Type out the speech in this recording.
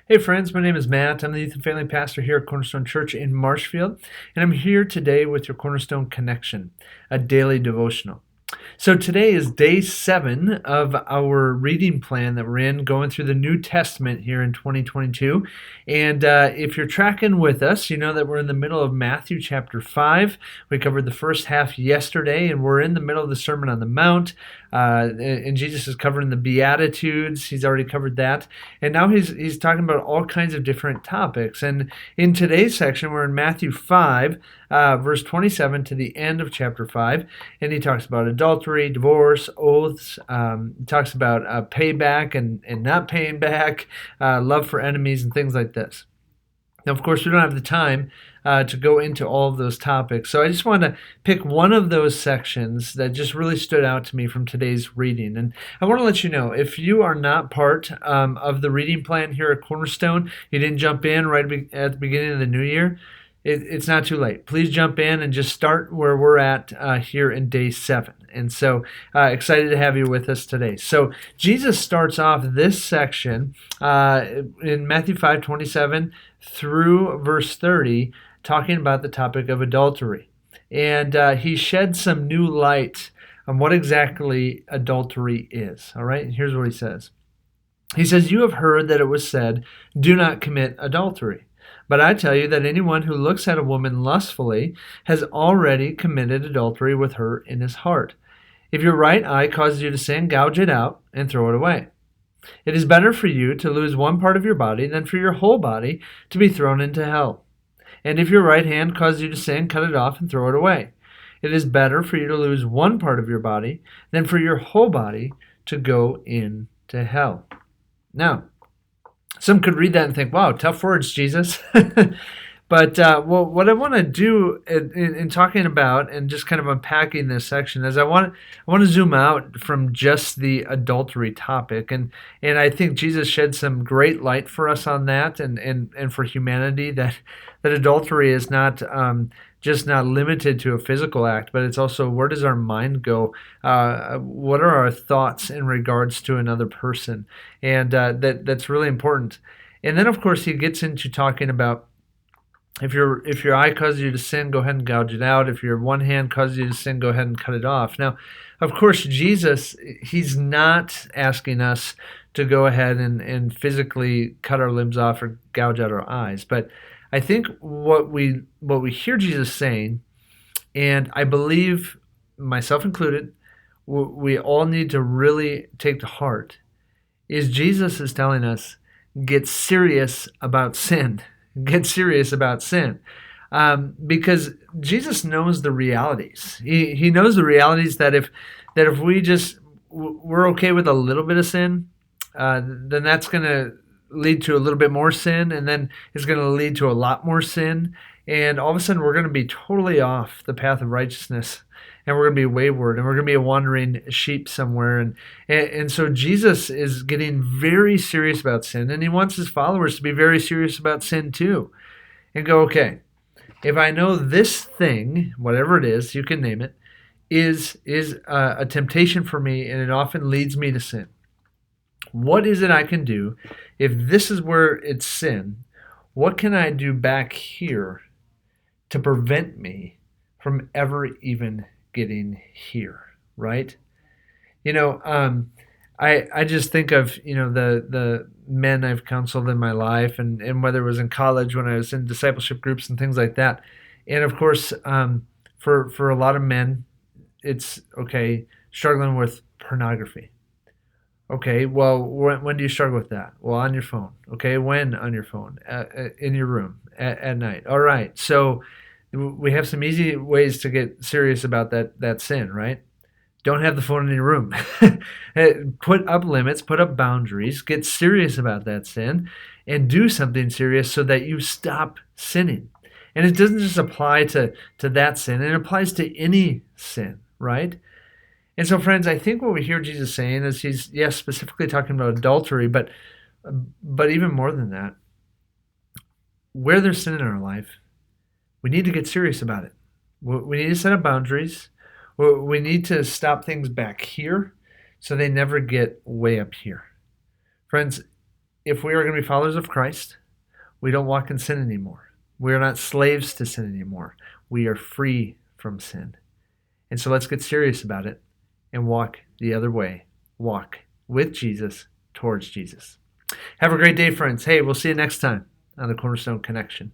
Hey friends, my name is Matt. I'm the youth and family pastor here at Cornerstone Church in Marshfield, and I'm here today with your Cornerstone Connection, a daily devotional. So today is day 7 of our reading plan that we're in, going through the New Testament here in 2022. And if you're tracking with us, you know that we're in the middle of Matthew chapter 5. We covered the first half yesterday, and we're in the middle of the Sermon on the Mount. And Jesus is covering the Beatitudes. He's already covered that. And now he's talking about all kinds of different topics. And in today's section, we're in Matthew 5, verse 27 to the end of chapter 5. And he talks about adultery, divorce, oaths. He talks about payback and not paying back, love for enemies, and things like this. Now, of course, we don't have the time to go into all of those topics. So I just want to pick one of those sections that just really stood out to me from today's reading. And I want to let you know, if you are not part of the reading plan here at Cornerstone, you didn't jump in right at the beginning of the new year, it's not too late. Please jump in and just start where we're at here in day 7. And so excited to have you with us today. So Jesus starts off this section in Matthew 5:27 through verse 30, talking about the topic of adultery. And he sheds some new light on what exactly adultery is. All right, and here's what he says. He says, "You have heard that it was said, 'Do not commit adultery.' But I tell you that anyone who looks at a woman lustfully has already committed adultery with her in his heart. If your right eye causes you to sin, gouge it out and throw it away. It is better for you to lose one part of your body than for your whole body to be thrown into hell. And if your right hand causes you to sin, cut it off and throw it away. It is better for you to lose one part of your body than for your whole body to go into hell." Now, some could read that and think, wow, tough words, Jesus. But what I want to do in talking about and just kind of unpacking this section is I want to zoom out from just the adultery topic. And I think Jesus shed some great light for us on that and for humanity, that adultery is not just not limited to a physical act, but it's also, where does our mind go? What are our thoughts in regards to another person? And that's really important. And then, of course, he gets into talking about, if your eye causes you to sin, go ahead and gouge it out. If your one hand causes you to sin, go ahead and cut it off. Now, of course, Jesus, he's not asking us to go ahead and physically cut our limbs off or gouge out our eyes. But I think what we hear Jesus saying, and I believe, myself included, we all need to really take to heart, is Jesus is telling us, get serious about sin. Get serious about sin. Because Jesus knows the realities. He knows the realities that if we're okay with a little bit of sin, then that's going to lead to a little bit more sin, and then it's going to lead to a lot more sin. And all of a sudden, we're going to be totally off the path of righteousness, and we're going to be wayward, and we're going to be a wandering sheep somewhere. And so Jesus is getting very serious about sin, and he wants his followers to be very serious about sin too, and go, okay, if I know this thing, whatever it is, you can name it, is a temptation for me, and it often leads me to sin. What is it I can do? If this is where it's sin, what can I do back here to prevent me from ever even getting here, right? I just think of, the men I've counseled in my life, and whether it was in college when I was in discipleship groups and things like that. And of course, for a lot of men, it's, okay, struggling with pornography. Okay, well, when do you struggle with that? Well, on your phone. Okay, when on your phone? In your room at night. All right, so we have some easy ways to get serious about that sin, right? Don't have the phone in your room. Put up limits, put up boundaries, get serious about that sin, and do something serious so that you stop sinning. And it doesn't just apply to that sin, it applies to any sin, right? And so, friends, I think what we hear Jesus saying is he's, yes, specifically talking about adultery, but even more than that, where there's sin in our life, we need to get serious about it. We need to set up boundaries. We need to stop things back here so they never get way up here. Friends, if we are going to be followers of Christ, we don't walk in sin anymore. We are not slaves to sin anymore. We are free from sin. And so let's get serious about it and walk the other way. Walk with Jesus towards Jesus. Have a great day, friends. Hey, we'll see you next time on the Cornerstone Connection.